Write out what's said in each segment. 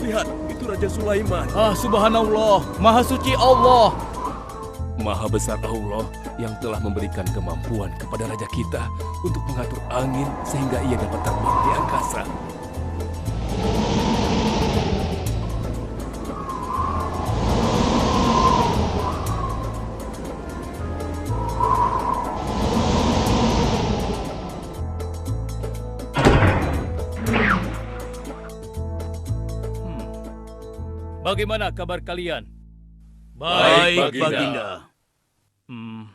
lihat, itu Raja Sulaiman. Subhanallah, Maha Suci Allah. Maha besar Allah yang telah memberikan kemampuan kepada raja kita untuk mengatur angin sehingga ia dapat terbang di angkasa. Bagaimana kabar kalian? Baik, Baginda.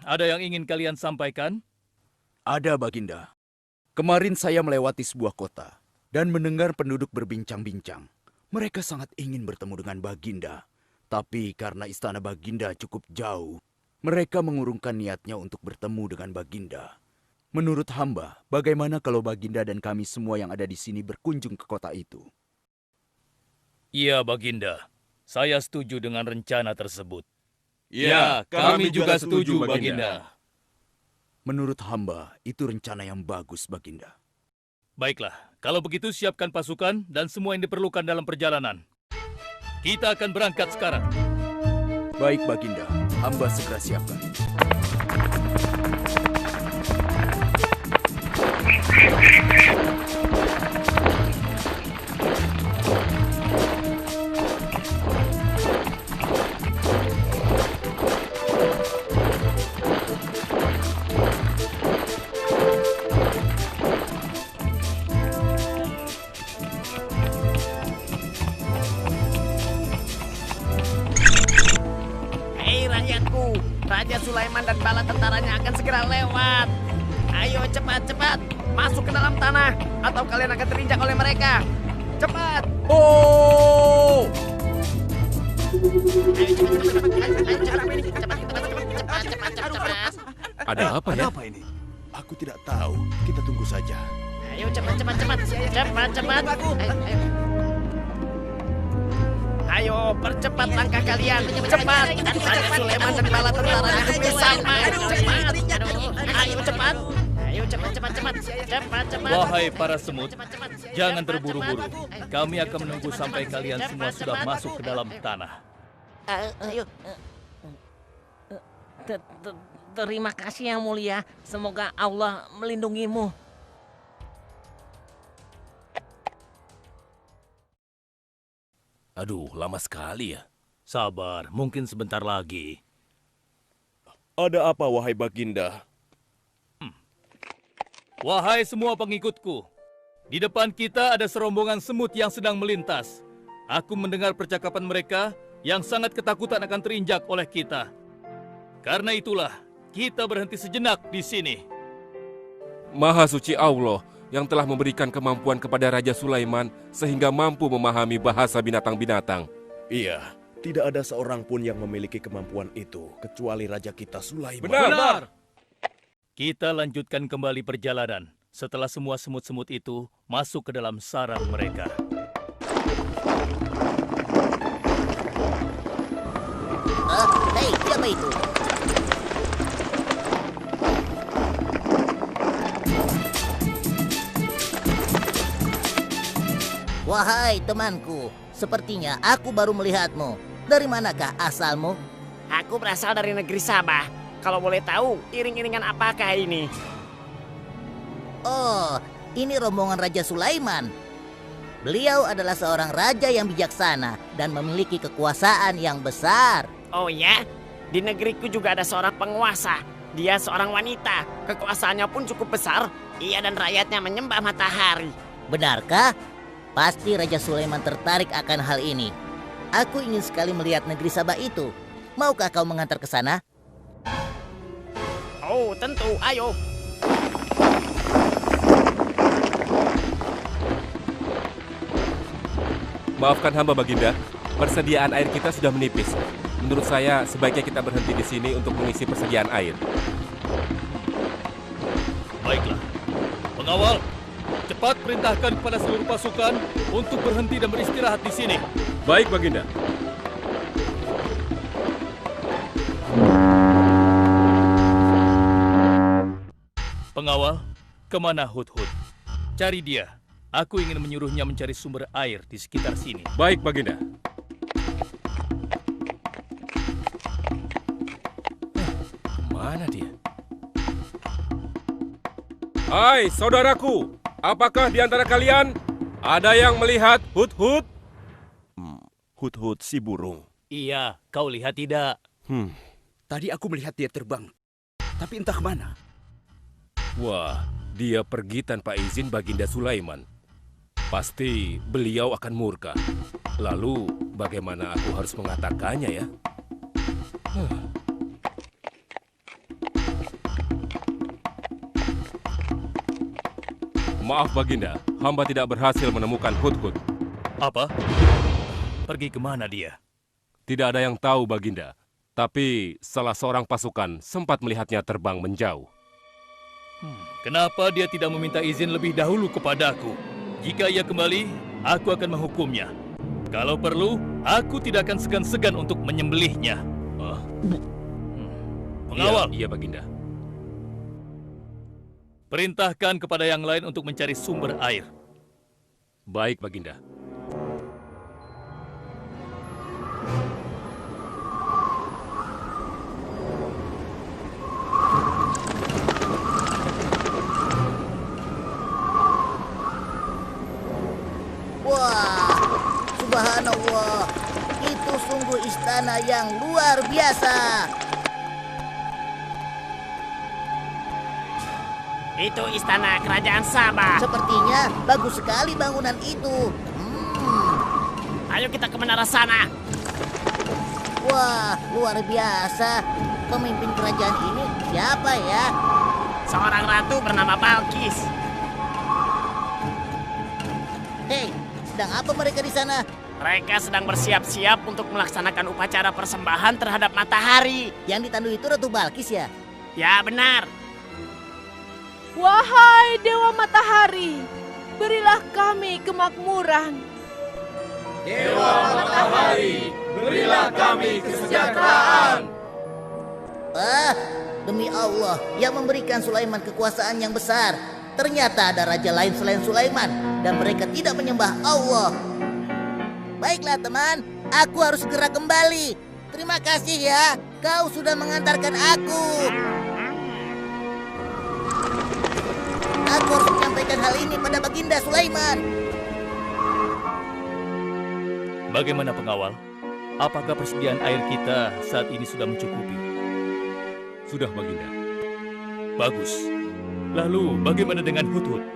Ada yang ingin kalian sampaikan? Ada, Baginda. Kemarin saya melewati sebuah kota dan mendengar penduduk berbincang-bincang. Mereka sangat ingin bertemu dengan Baginda. Tapi karena istana Baginda cukup jauh, mereka mengurungkan niatnya untuk bertemu dengan Baginda. Menurut hamba, bagaimana kalau Baginda dan kami semua yang ada di sini berkunjung ke kota itu? Iya, Baginda. Saya setuju dengan rencana tersebut. Ya, kami juga setuju, Baginda. Menurut hamba, itu rencana yang bagus, Baginda. Baiklah, kalau begitu siapkan pasukan dan semua yang diperlukan dalam perjalanan. Kita akan berangkat sekarang. Baik, Baginda. Hamba segera siapkan. Raja Sulaiman dan bala tentaranya akan segera lewat. Ayo cepat-cepat masuk ke dalam tanah atau kalian akan terinjak oleh mereka. Cepat. Oh! Cepat. Ada apa ya? Ada apa ini? Aku tidak tahu. Kita tunggu saja. Ayo cepat. Ayo percepat langkah kalian. Cepat. Raja Sulaiman dan bala tentaranya hampir sama. Cepat. Ayo cepat. Wahai para semut, jangan terburu-buru. Kami akan menunggu sampai kalian semua sudah masuk ke dalam tanah. Ayo. Terima kasih yang mulia. Semoga Allah melindungimu. Aduh, lama sekali ya. Sabar, mungkin sebentar lagi. Ada apa, wahai Baginda? Wahai semua pengikutku, di depan kita ada serombongan semut yang sedang melintas. Aku mendengar percakapan mereka yang sangat ketakutan akan terinjak oleh kita. Karena itulah, kita berhenti sejenak di sini. Maha suci Allah yang telah memberikan kemampuan kepada Raja Sulaiman sehingga mampu memahami bahasa binatang-binatang. Iya, tidak ada seorang pun yang memiliki kemampuan itu kecuali Raja kita Sulaiman. Benar. Kita lanjutkan kembali perjalanan setelah semua semut-semut itu masuk ke dalam sarang mereka. Hei, siapa itu? Wahai temanku, sepertinya aku baru melihatmu. Dari manakah asalmu? Aku berasal dari negeri Sabah. Kalau boleh tahu, iring-iringan apakah ini? Oh, ini rombongan Raja Sulaiman. Beliau adalah seorang raja yang bijaksana dan memiliki kekuasaan yang besar. Oh ya? Di negeriku juga ada seorang penguasa. Dia seorang wanita. Kekuasaannya pun cukup besar. Ia dan rakyatnya menyembah matahari. Benarkah? Pasti Raja Sulaiman tertarik akan hal ini. Aku ingin sekali melihat negeri Sabah itu. Maukah kau mengantar ke sana? Oh, tentu. Ayo. Maafkan hamba, Baginda. Persediaan air kita sudah menipis. Menurut saya, sebaiknya kita berhenti di sini untuk mengisi persediaan air. Baiklah. Pengawal, cepat perintahkan kepada seluruh pasukan untuk berhenti dan beristirahat di sini. Baik, Baginda. Pengawal, kemana Hudhud? Cari dia. Aku ingin menyuruhnya mencari sumber air di sekitar sini. Baik, Baginda. Mana dia? Hai, saudaraku. Apakah di antara kalian ada yang melihat Hut-Hut? Hut-hut si burung. Iya, kau lihat tidak? Tadi aku melihat dia terbang, tapi entah kemana. Wah, dia pergi tanpa izin Baginda Sulaiman. Pasti beliau akan murka. Lalu, bagaimana aku harus mengatakannya ya? Maaf, Baginda. Hamba tidak berhasil menemukan Hut-Hut. Apa? Pergi kemana dia? Tidak ada yang tahu, Baginda. Tapi salah seorang pasukan sempat melihatnya terbang menjauh. Kenapa dia tidak meminta izin lebih dahulu kepadaku? Jika ia kembali, aku akan menghukumnya. Kalau perlu, aku tidak akan segan-segan untuk menyembelihnya. Pengawal, Iya, Baginda. perintahkan kepada yang lain untuk mencari sumber air. Baik, Baginda. Wah, subhanallah. Itu sungguh istana yang luar biasa. Itu istana kerajaan Sabah. Sepertinya bagus sekali bangunan itu. Ayo kita ke menara sana. Wah, luar biasa. Pemimpin kerajaan ini siapa ya? Seorang ratu bernama Balkis. Hei, sedang apa mereka di sana? Mereka sedang bersiap-siap untuk melaksanakan upacara persembahan terhadap matahari. Yang ditandu itu Ratu Balkis ya? Ya benar. Wahai Dewa Matahari, berilah kami kemakmuran. Demi Allah yang memberikan Sulaiman kekuasaan yang besar. Ternyata ada raja lain selain Sulaiman dan mereka tidak menyembah Allah. Baiklah teman, aku harus segera kembali. Terima kasih ya, kau sudah mengantarkan aku. Aku harus menyampaikan hal ini pada Baginda Sulaiman. Bagaimana pengawal? Apakah persediaan air kita saat ini sudah mencukupi? Sudah, Baginda. Bagus. Lalu bagaimana dengan Hut-Hut?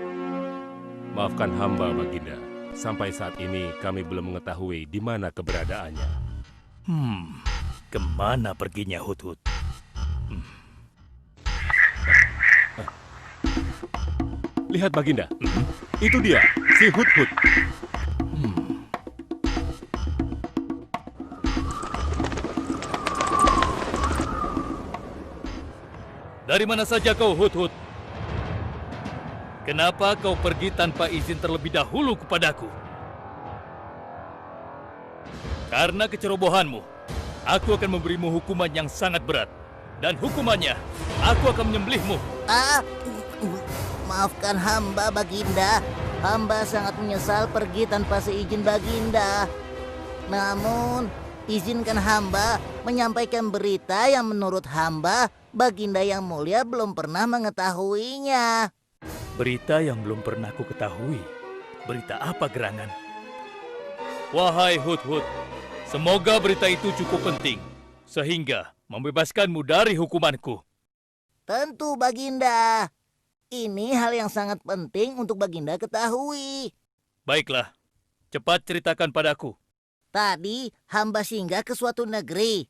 Maafkan hamba, Baginda. Sampai saat ini kami belum mengetahui di mana keberadaannya. Kemana perginya Hut-Hut? Lihat, Baginda. Itu dia, si Hut-Hut. Dari mana saja kau, Hut-Hut? Kenapa kau pergi tanpa izin terlebih dahulu kepadaku? Karena kecerobohanmu, aku akan memberimu hukuman yang sangat berat. Dan hukumannya, aku akan menyembelihmu. Maafkan hamba, Baginda. Hamba sangat menyesal pergi tanpa seizin Baginda. Namun, izinkan hamba menyampaikan berita yang menurut hamba, Baginda yang mulia belum pernah mengetahuinya. Berita yang belum pernah ku ketahui. Berita apa gerangan? Wahai Hut-Hut, semoga berita itu cukup penting, sehingga membebaskanmu dari hukumanku. Tentu, Baginda. Ini hal yang sangat penting untuk Baginda ketahui. Baiklah, cepat ceritakan padaku. Tadi hamba singgah ke suatu negeri.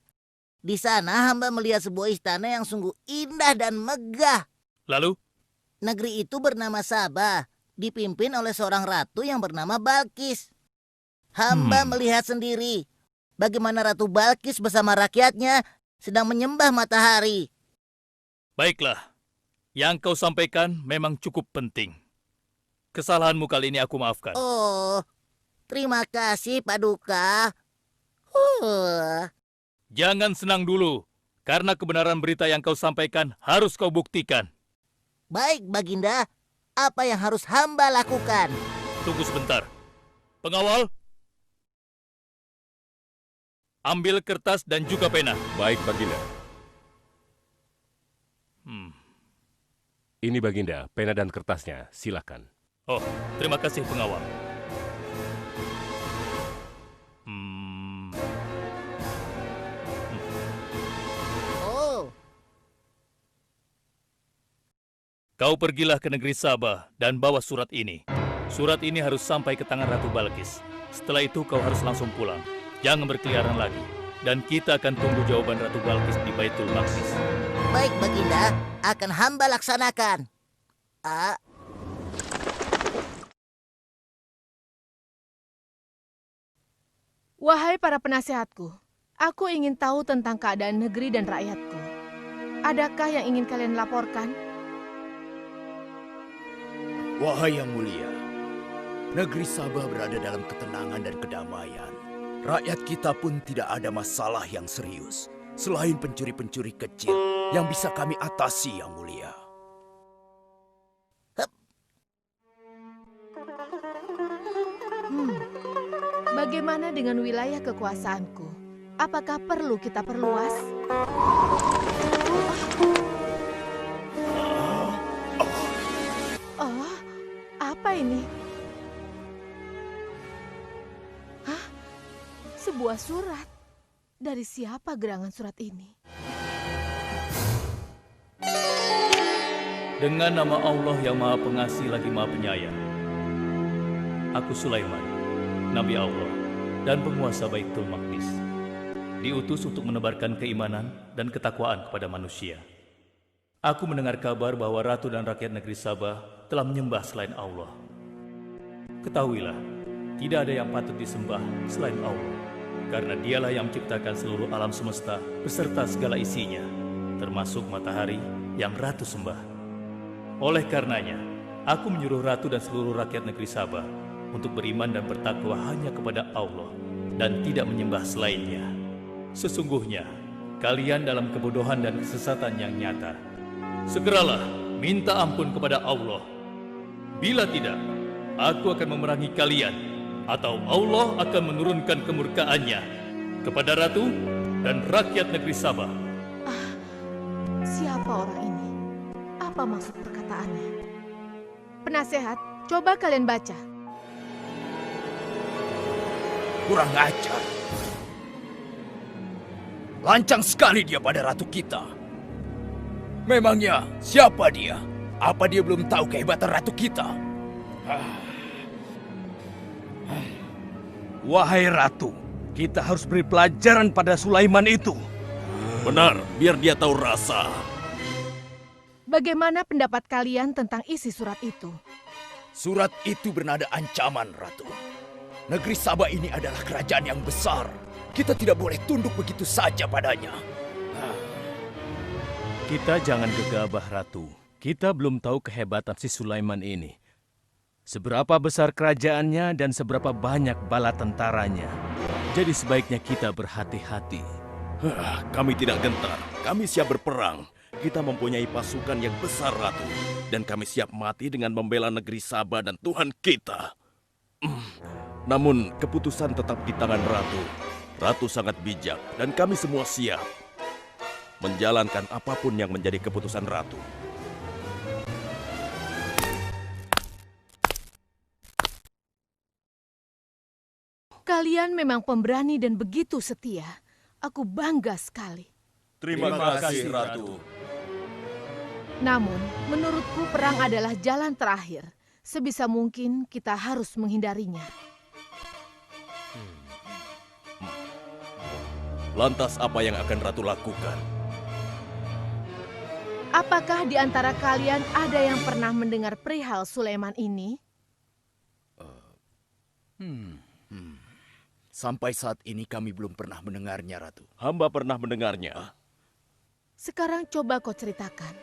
Di sana hamba melihat sebuah istana yang sungguh indah dan megah. Lalu? Negeri itu bernama Sabah, dipimpin oleh seorang ratu yang bernama Balkis. Hamba melihat sendiri bagaimana Ratu Balkis bersama rakyatnya sedang menyembah matahari. Baiklah, yang kau sampaikan memang cukup penting. Kesalahanmu kali ini aku maafkan. Oh, terima kasih, Paduka. Jangan senang dulu, karena kebenaran berita yang kau sampaikan harus kau buktikan. Baik, Baginda. Apa yang harus hamba lakukan? Tunggu sebentar. Pengawal, ambil kertas dan juga pena. Baik, Baginda. Ini Baginda, pena dan kertasnya. Silakan. Oh, terima kasih pengawal. Oh, Kau pergilah ke negeri Sabah dan bawa surat ini. Surat ini harus sampai ke tangan Ratu Balkis. Setelah itu kau harus langsung pulang. Jangan berkeliaran lagi. Dan kita akan tunggu jawaban Ratu Balkis di Baitul Maqdis. baik Baginda, akan hamba laksanakan. Wahai para penasehatku, aku ingin tahu tentang keadaan negeri dan rakyatku. Adakah yang ingin kalian laporkan? Wahai yang mulia, negeri Sabah berada dalam ketenangan dan kedamaian. Rakyat kita pun tidak ada masalah yang serius, selain pencuri-pencuri kecil yang bisa kami atasi, yang mulia. Bagaimana dengan wilayah kekuasaanku? Apakah perlu kita perluas? Oh, apa ini? Hah? Sebuah surat. Dari siapa gerangan surat ini? Dengan nama Allah yang Maha Pengasih lagi Maha Penyayang. Aku Sulaiman, Nabi Allah dan penguasa Baitul Maqdis. Diutus untuk menebarkan keimanan dan ketakwaan kepada manusia. Aku mendengar kabar bahwa ratu dan rakyat negeri Sabah telah menyembah selain Allah. Ketahuilah, tidak ada yang patut disembah selain Allah, karena dialah yang menciptakan seluruh alam semesta beserta segala isinya, termasuk matahari yang ratu sembah. Oleh karenanya, aku menyuruh ratu dan seluruh rakyat negeri Sabah untuk beriman dan bertakwa hanya kepada Allah dan tidak menyembah selainnya. Sesungguhnya, kalian dalam kebodohan dan kesesatan yang nyata. Segeralah minta ampun kepada Allah. Bila tidak, aku akan memerangi kalian, atau Allah akan menurunkan kemurkaannya kepada ratu dan rakyat negeri Sabah. Siapa orang ini? Apa maksud perkataannya? Penasehat, coba kalian baca. Kurang ajar. Lancang sekali dia pada ratu kita. Memangnya siapa dia? Apa dia belum tahu kehebatan ratu kita? Wahai ratu, kita harus beri pelajaran pada Sulaiman itu. Benar, biar dia tahu rasa. Bagaimana pendapat kalian tentang isi surat itu? Surat itu bernada ancaman, Ratu. Negeri Sabah ini adalah kerajaan yang besar. Kita tidak boleh tunduk begitu saja padanya. Kita jangan gegabah, Ratu. Kita belum tahu kehebatan si Sulaiman ini. Seberapa besar kerajaannya dan seberapa banyak bala tentaranya. Jadi sebaiknya kita berhati-hati. Kami tidak gentar, kami siap berperang. Kita mempunyai pasukan yang besar, Ratu. Dan kami siap mati dengan membela negeri Sabah dan Tuhan kita. Namun, keputusan tetap di tangan Ratu. Ratu sangat bijak, dan kami semua siap menjalankan apapun yang menjadi keputusan Ratu. Kalian memang pemberani dan begitu setia. Aku bangga sekali. Terima kasih, Ratu. Namun, menurutku perang adalah jalan terakhir. Sebisa mungkin kita harus menghindarinya. Lantas apa yang akan Ratu lakukan? Apakah di antara kalian ada yang pernah mendengar perihal Sulaiman ini? Sampai saat ini kami belum pernah mendengarnya, Ratu. Hamba pernah mendengarnya. Sekarang coba kau ceritakan.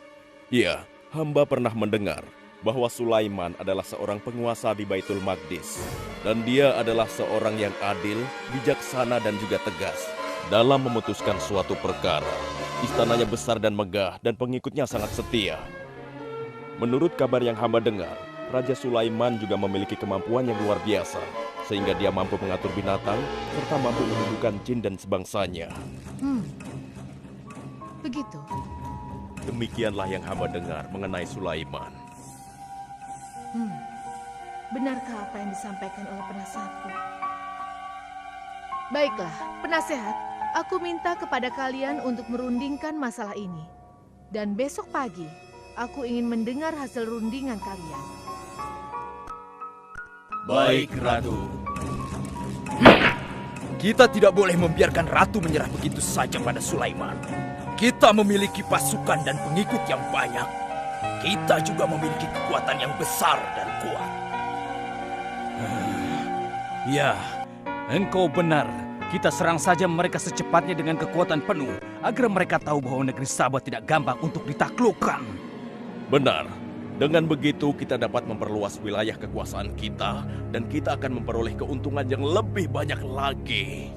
Iya, hamba pernah mendengar bahwa Sulaiman adalah seorang penguasa di Baitul Maqdis. Dan dia adalah seorang yang adil, bijaksana dan juga tegas dalam memutuskan suatu perkara. Istananya besar dan megah dan pengikutnya sangat setia. Menurut kabar yang hamba dengar, Raja Sulaiman juga memiliki kemampuan yang luar biasa, sehingga dia mampu mengatur binatang serta mampu menundukkan jin dan sebangsanya. Begitu. Demikianlah yang hamba dengar mengenai Sulaiman. Benarkah apa yang disampaikan oleh penasehatku? Baiklah, penasehat, aku minta kepada kalian untuk merundingkan masalah ini. Dan besok pagi, aku ingin mendengar hasil rundingan kalian. Baik, Ratu. Kita tidak boleh membiarkan Ratu menyerah begitu saja pada Sulaiman. Kita memiliki pasukan dan pengikut yang banyak. Kita juga memiliki kekuatan yang besar dan kuat. Ya, engkau benar. Kita serang saja mereka secepatnya dengan kekuatan penuh, agar mereka tahu bahwa negeri Sabah tidak gampang untuk ditaklukkan. Benar. Dengan begitu kita dapat memperluas wilayah kekuasaan kita dan kita akan memperoleh keuntungan yang lebih banyak lagi.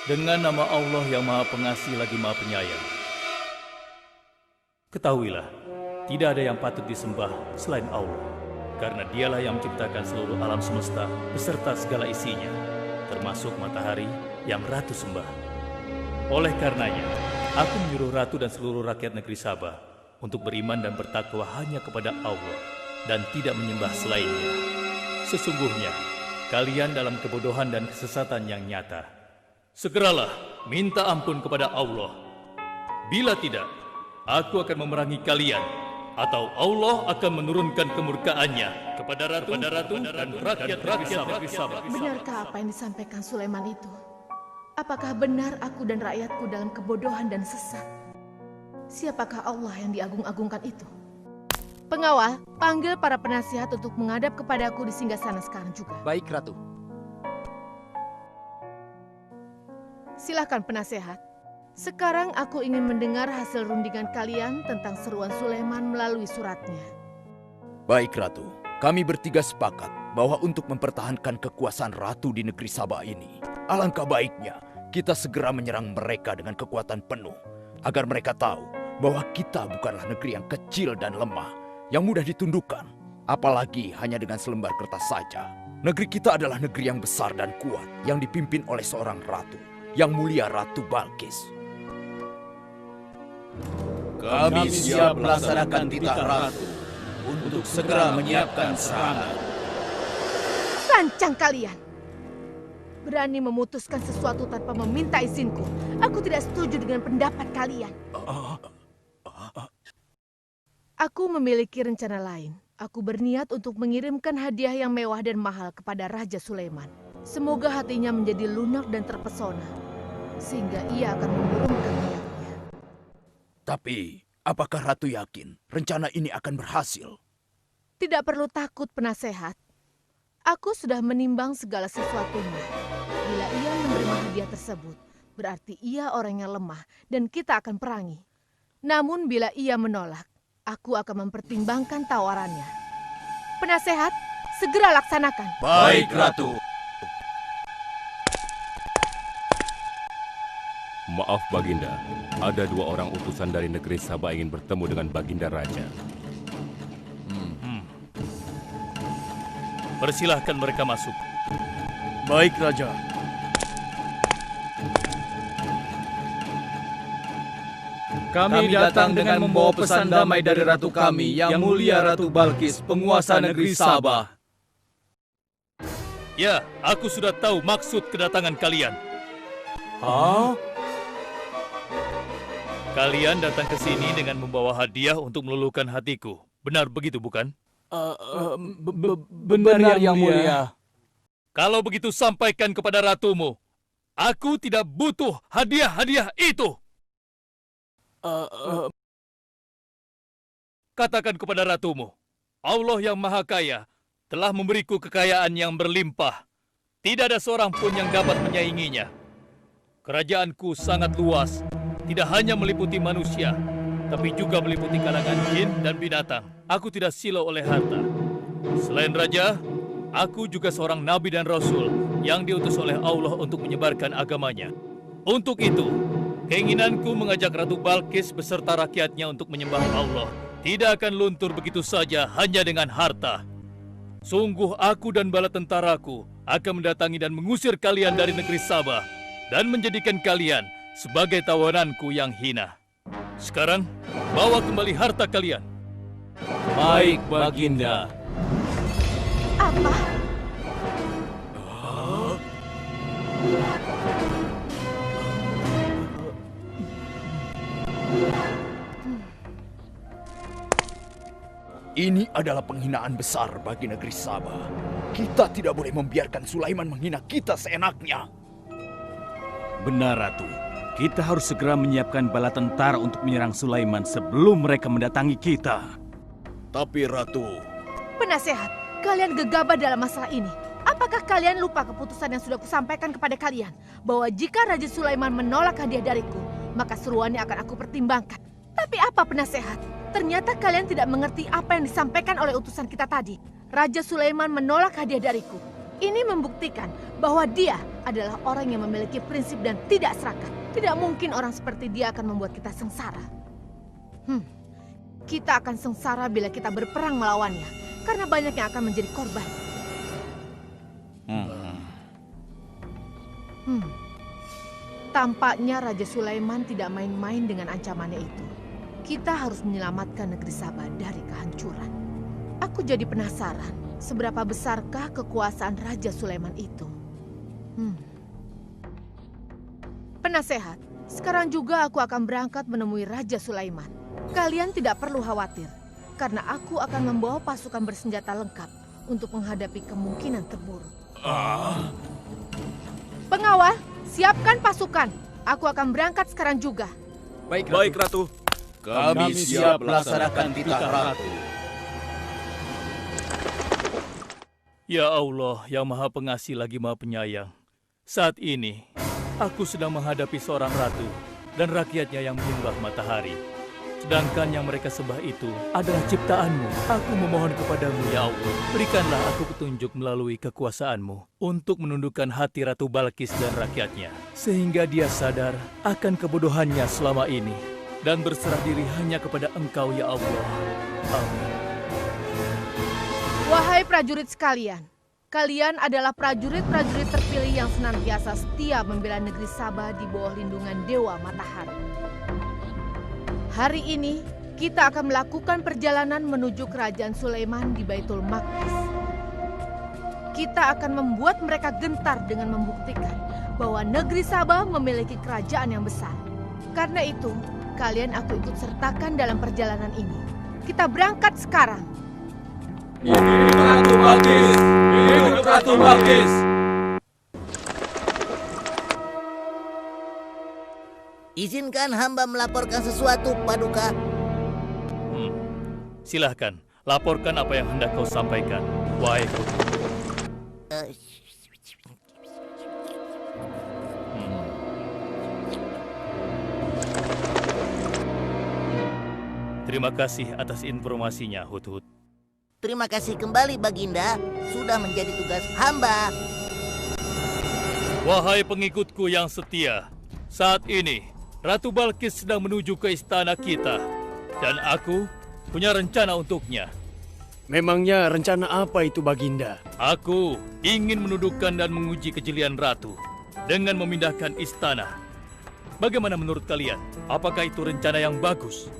Dengan nama Allah yang Maha Pengasih lagi Maha Penyayang. Ketahuilah, tidak ada yang patut disembah selain Allah, karena dialah yang menciptakan seluruh alam semesta beserta segala isinya, termasuk matahari yang Ratu sembah. Oleh karenanya, aku menyuruh Ratu dan seluruh rakyat negeri Sabah untuk beriman dan bertakwa hanya kepada Allah dan tidak menyembah selainnya. Sesungguhnya, kalian dalam kebodohan dan kesesatan yang nyata. Segeralah minta ampun kepada Allah. Bila tidak, aku akan memerangi kalian, atau Allah akan menurunkan kemurkaannya kepada Ratu dan rakyat-rakyat negeri Sabah. Benarkah apa yang disampaikan Sulaiman itu? Apakah benar aku dan rakyatku dalam kebodohan dan sesat? Siapakah Allah yang diagung-agungkan itu? Pengawal, panggil para penasihat untuk menghadap kepadaku di singgasana sekarang juga. Baik, Ratu. Silakan penasehat. Sekarang aku ingin mendengar hasil rundingan kalian tentang seruan Sulaiman melalui suratnya. Baik, Ratu. Kami bertiga sepakat bahwa untuk mempertahankan kekuasaan Ratu di negeri Sabah ini, alangkah baiknya kita segera menyerang mereka dengan kekuatan penuh, agar mereka tahu bahwa kita bukanlah negeri yang kecil dan lemah, yang mudah ditundukkan, apalagi hanya dengan selembar kertas saja. Negeri kita adalah negeri yang besar dan kuat, yang dipimpin oleh seorang ratu, yang mulia Ratu Balkis. Kami siap melaksanakan titah Ratu untuk segera menyiapkan serangan. Lancang kalian! Berani memutuskan sesuatu tanpa meminta izinku. Aku tidak setuju dengan pendapat kalian. Aku memiliki rencana lain. Aku berniat untuk mengirimkan hadiah yang mewah dan mahal kepada Raja Sulaiman. Semoga hatinya menjadi lunak dan terpesona, sehingga ia akan mengurungkan niatnya. Tapi, apakah Ratu yakin rencana ini akan berhasil? Tidak perlu takut, penasehat. Aku sudah menimbang segala sesuatunya. Bila ia menerima hadiah tersebut, berarti ia orang yang lemah dan kita akan perangi. Namun bila ia menolak, aku akan mempertimbangkan tawarannya. Penasehat, segera laksanakan. Baik, Ratu. Maaf Baginda, ada 2 orang utusan dari negeri Sabah ingin bertemu dengan Baginda Raja. Persilahkan mereka masuk. Baik, Raja. Kami datang dengan membawa pesan damai dari Ratu kami, Yang Mulia Ratu Balkis, penguasa negeri Sabah. Ya, aku sudah tahu maksud kedatangan kalian. Kalian datang ke sini dengan membawa hadiah untuk meluluhkan hatiku. Benar begitu, bukan? Benar, Yang Mulia. Kalau begitu sampaikan kepada ratumu. Aku tidak butuh hadiah-hadiah itu. Katakan kepada ratumu, Allah yang Maha Kaya telah memberiku kekayaan yang berlimpah. Tidak ada seorang pun yang dapat menyainginya. Kerajaanku sangat luas, tidak hanya meliputi manusia, tapi juga meliputi kalangan jin dan binatang. Aku tidak silau oleh harta. Selain raja, Aku juga seorang nabi dan rasul yang diutus oleh Allah untuk menyebarkan agamanya. Untuk itu, keinginanku mengajak Ratu Balkis beserta rakyatnya untuk menyembah Allah tidak akan luntur begitu saja hanya dengan harta. Sungguh aku dan bala tentaraku akan mendatangi dan mengusir kalian dari negeri Sabah dan menjadikan kalian sebagai tawananku yang hina. Sekarang, bawa kembali harta kalian. Baik, Baginda. Apa? Ini adalah penghinaan besar bagi negeri Sabah. Kita tidak boleh membiarkan Sulaiman menghina kita seenaknya. Benar, Ratu. Kita harus segera menyiapkan bala tentara untuk menyerang Sulaiman sebelum mereka mendatangi kita. Tapi Ratu, Penasehat, kalian gegabah dalam masalah ini. Apakah kalian lupa keputusan yang sudah kusampaikan kepada kalian? Bahwa jika Raja Sulaiman menolak hadiah dariku, maka seruannya akan aku pertimbangkan. Tapi apa penasehat? Ternyata kalian tidak mengerti apa yang disampaikan oleh utusan kita tadi. Raja Sulaiman menolak hadiah dariku. Ini membuktikan bahwa dia adalah orang yang memiliki prinsip dan tidak serakah. Tidak mungkin orang seperti dia akan membuat kita sengsara. Kita akan sengsara bila kita berperang melawannya, karena banyak yang akan menjadi korban. Tampaknya Raja Sulaiman tidak main-main dengan ancamannya itu. Kita harus menyelamatkan negeri Sabah dari kehancuran. Aku jadi penasaran, seberapa besarkah kekuasaan Raja Sulaiman itu? Penasehat, sekarang juga aku akan berangkat menemui Raja Sulaiman. Kalian tidak perlu khawatir, karena aku akan membawa pasukan bersenjata lengkap untuk menghadapi kemungkinan terburuk. Pengawal, siapkan pasukan. Aku akan berangkat sekarang juga. baik Ratu. Kami siap melaksanakan titah Ratu. Ya Allah, yang Maha Pengasih lagi Maha Penyayang. Saat ini, aku sedang menghadapi seorang ratu dan rakyatnya yang menyembah matahari. Sedangkan yang mereka sembah itu adalah ciptaanmu. Aku memohon kepadamu, ya Allah, berikanlah aku petunjuk melalui kekuasaanmu untuk menundukkan hati Ratu Balkis dan rakyatnya, sehingga dia sadar akan kebodohannya selama ini dan berserah diri hanya kepada Engkau, ya Allah. Amin. Wahai prajurit sekalian, kalian adalah prajurit-prajurit terpilih yang senantiasa setia membela negeri Sabah di bawah lindungan Dewa Matahari. Hari ini, kita akan melakukan perjalanan menuju kerajaan Sulaiman di Baitul Maqdis. Kita akan membuat mereka gentar dengan membuktikan bahwa negeri Sabah memiliki kerajaan yang besar. Karena itu, kalian aku ikut sertakan dalam perjalanan ini. Kita berangkat sekarang. Hidup Ratu Balkis! Hidup Ratu Balkis! Izinkan hamba melaporkan sesuatu, Paduka. Silahkan, laporkan apa yang hendak kau sampaikan, wahai putu. Terima kasih atas informasinya, Hudhud. Terima kasih kembali, Baginda. Sudah menjadi tugas hamba. Wahai pengikutku yang setia, saat ini Ratu Balkis sedang menuju ke istana kita, dan aku punya rencana untuknya. Memangnya rencana apa itu, Baginda? Aku ingin menundukkan dan menguji kejelian Ratu dengan memindahkan istana. Bagaimana menurut kalian? Apakah itu rencana yang bagus?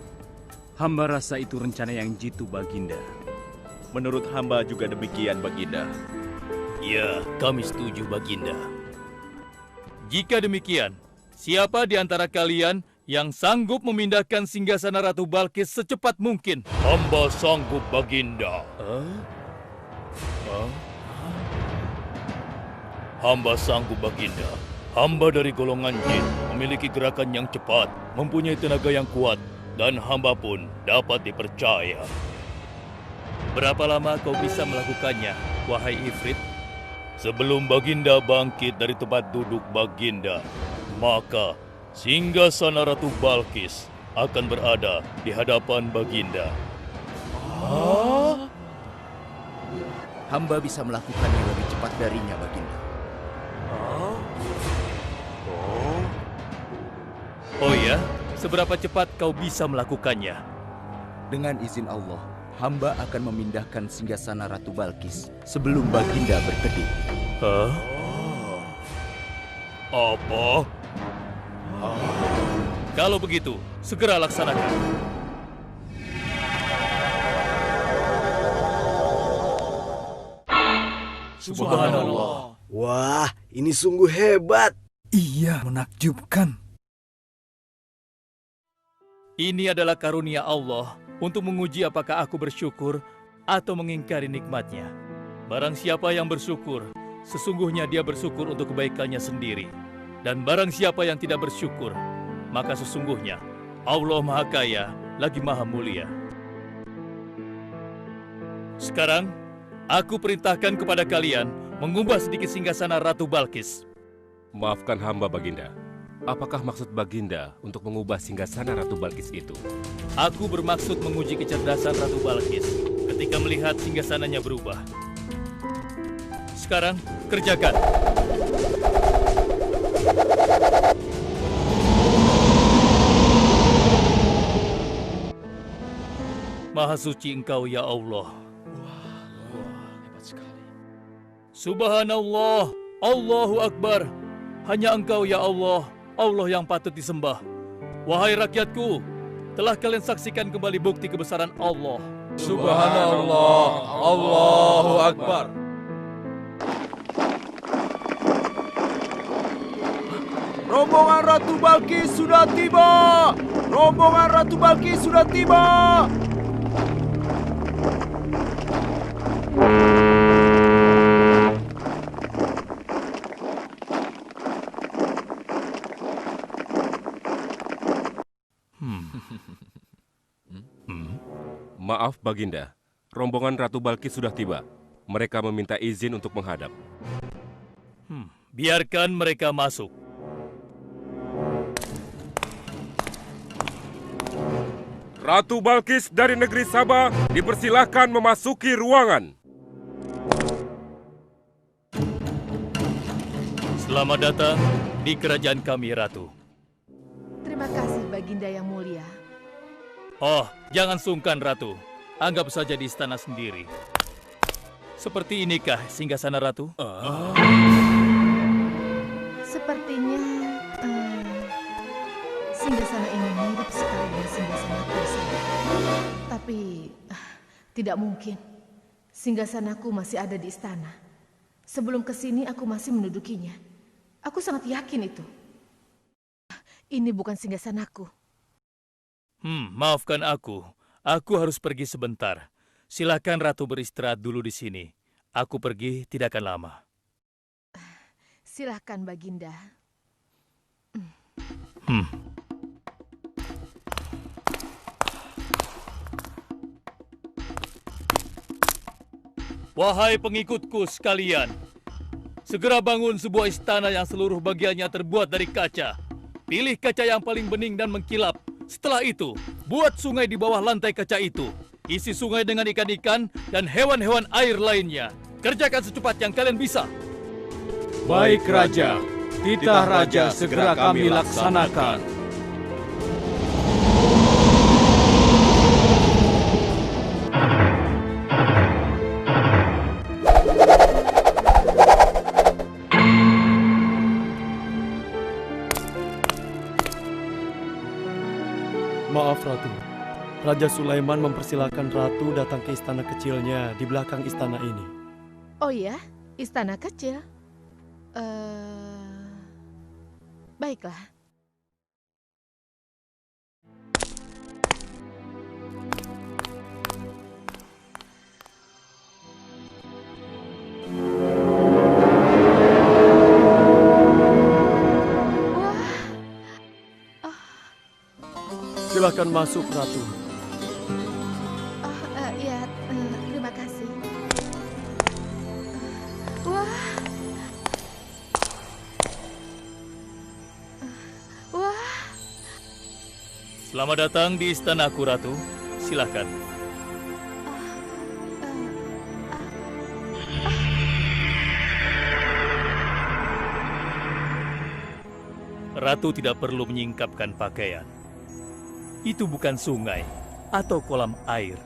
Hamba rasa itu rencana yang jitu, Baginda. Menurut hamba juga demikian, Baginda. Ya, kami setuju, Baginda. Jika demikian, siapa di antara kalian yang sanggup memindahkan singgasana Ratu Balkis secepat mungkin? Hamba sanggup, Baginda. Hamba sanggup, Baginda. Hamba dari golongan jin, memiliki gerakan yang cepat, mempunyai tenaga yang kuat, dan hamba pun dapat dipercaya. Berapa lama kau bisa melakukannya, wahai Ifrit? Sebelum Baginda bangkit dari tempat duduk Baginda, maka singgasana Ratu Balkis akan berada di hadapan Baginda. hamba bisa melakukannya lebih cepat darinya, Baginda. Oh ya? Seberapa cepat kau bisa melakukannya? Dengan izin Allah, hamba akan memindahkan singgasana Ratu Balkis sebelum Baginda berkedip. Hah? Apa? Kalau begitu, segera laksanakan. Subhanallah. Wah, ini sungguh hebat. Iya, menakjubkan. Ini adalah karunia Allah untuk menguji apakah aku bersyukur atau mengingkari nikmatnya. Barang siapa yang bersyukur, sesungguhnya dia bersyukur untuk kebaikannya sendiri. Dan barang siapa yang tidak bersyukur, maka sesungguhnya Allah Maha Kaya lagi Maha Mulia. Sekarang, aku perintahkan kepada kalian mengubah sedikit singgasana Ratu Balkis. Maafkan hamba, Baginda. Apakah maksud Baginda untuk mengubah singgasana Ratu Balkis itu? Aku bermaksud menguji kecerdasan Ratu Balkis ketika melihat singgasananya berubah. Sekarang, kerjakan. Maha suci Engkau, ya Allah. Hebat sekali. Subhanallah, Allahu Akbar. Hanya Engkau, ya Allah, Allah yang patut disembah. Wahai rakyatku, telah kalian saksikan kembali bukti kebesaran Allah. Subhanallah, Allahu Akbar. Rombongan Ratu Balkis sudah tiba! Rombongan Ratu Balkis sudah tiba! Maaf, Baginda. Rombongan Ratu Balkis sudah tiba. Mereka meminta izin untuk menghadap. Biarkan mereka masuk. Ratu Balkis dari negeri Sabah dipersilahkan memasuki ruangan. Selamat datang di kerajaan kami, Ratu. Terima kasih, Baginda yang mulia. Oh, jangan sungkan, Ratu. Anggap saja di istana sendiri. Seperti inikah singgasana Ratu? Sepertinya singgasana ini mirip sekali dengan singgasanaku di sana. Tapi tidak mungkin. Singgasanaku masih ada di istana. Sebelum ke sini aku masih mendudukinya. Aku sangat yakin itu. Ini bukan singgasanaku. Maafkan aku. Aku harus pergi sebentar. Silakan Ratu beristirahat dulu di sini. Aku pergi tidak akan lama. Silakan, Baginda. Wahai pengikutku sekalian, segera bangun sebuah istana yang seluruh bagiannya terbuat dari kaca. Pilih kaca yang paling bening dan mengkilap. Setelah itu, buat sungai di bawah lantai kaca itu. Isi sungai dengan ikan-ikan dan hewan-hewan air lainnya. Kerjakan secepat yang kalian bisa. Baik, Raja. Titah Raja segera kami laksanakan. Maaf, Ratu. Raja Sulaiman mempersilahkan Ratu datang ke istana kecilnya di belakang istana ini. Oh ya, istana kecil. Baiklah. Silakan masuk, Ratu. Ya, terima kasih. Wah. Wah. Selamat datang di istanaku, Ratu. Silakan. Ratu tidak perlu menyingkapkan pakaian. Itu bukan sungai atau kolam air.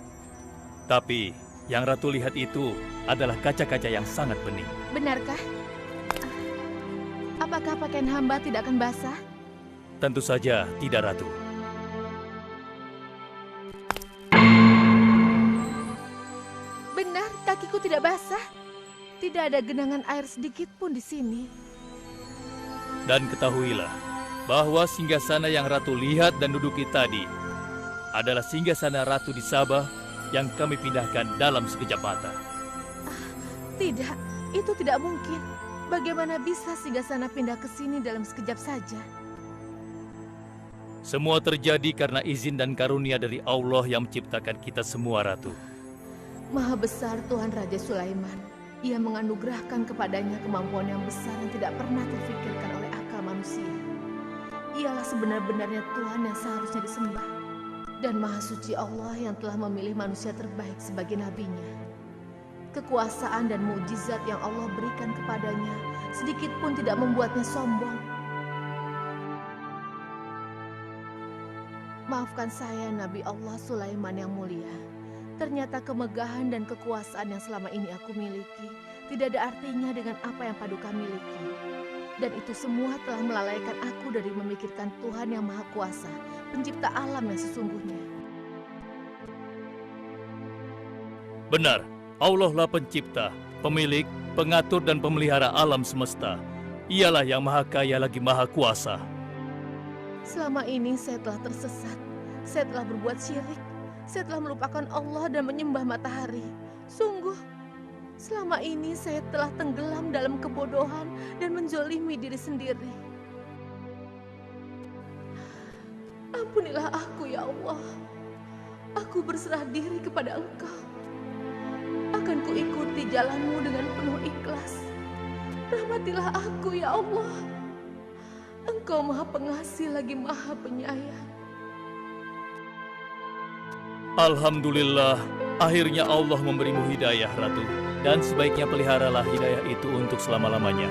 Tapi yang Ratu lihat itu adalah kaca-kaca yang sangat bening. Benarkah? Apakah pakaian hamba tidak akan basah? Tentu saja tidak, Ratu. Benar, kakiku tidak basah. Tidak ada genangan air sedikit pun di sini. Dan ketahuilah bahwa singgasana yang Ratu lihat dan duduki tadi adalah singgasana Ratu di Sabah yang kami pindahkan dalam sekejap mata. Tidak, itu tidak mungkin. Bagaimana bisa singgasana pindah ke sini dalam sekejap saja? Semua terjadi karena izin dan karunia dari Allah yang menciptakan kita semua, Ratu. Maha besar Tuhan Raja Sulaiman. Ia menganugerahkan kepadanya kemampuan yang besar yang tidak pernah terfikirkan oleh akal manusia. Ialah sebenar-benarnya Tuhan yang seharusnya disembah. Dan Maha Suci Allah yang telah memilih manusia terbaik sebagai nabinya. Kekuasaan dan mukjizat yang Allah berikan kepadanya sedikit pun tidak membuatnya sombong. Maafkan saya, Nabi Allah Sulaiman yang mulia. Ternyata kemegahan dan kekuasaan yang selama ini aku miliki tidak ada artinya dengan apa yang Paduka miliki. Dan itu semua telah melalaikan aku dari memikirkan Tuhan yang Maha Kuasa, pencipta alam yang sesungguhnya. Benar, Allah lah pencipta, pemilik, pengatur dan pemelihara alam semesta. Ialah yang Maha Kaya lagi Maha Kuasa. Selama ini saya telah tersesat, saya telah berbuat syirik, saya telah melupakan Allah dan menyembah matahari. Sungguh, selama ini saya telah tenggelam dalam kebodohan dan menzolimi diri sendiri. Ampunilah aku ya Allah. Aku berserah diri kepada Engkau. Akan kuikuti jalanmu dengan penuh ikhlas. Rahmatilah aku ya Allah. Engkau Maha Pengasih lagi Maha Penyayang. Alhamdulillah, akhirnya Allah memberimu hidayah, Ratu. Dan sebaiknya peliharalah hidayah itu untuk selama-lamanya.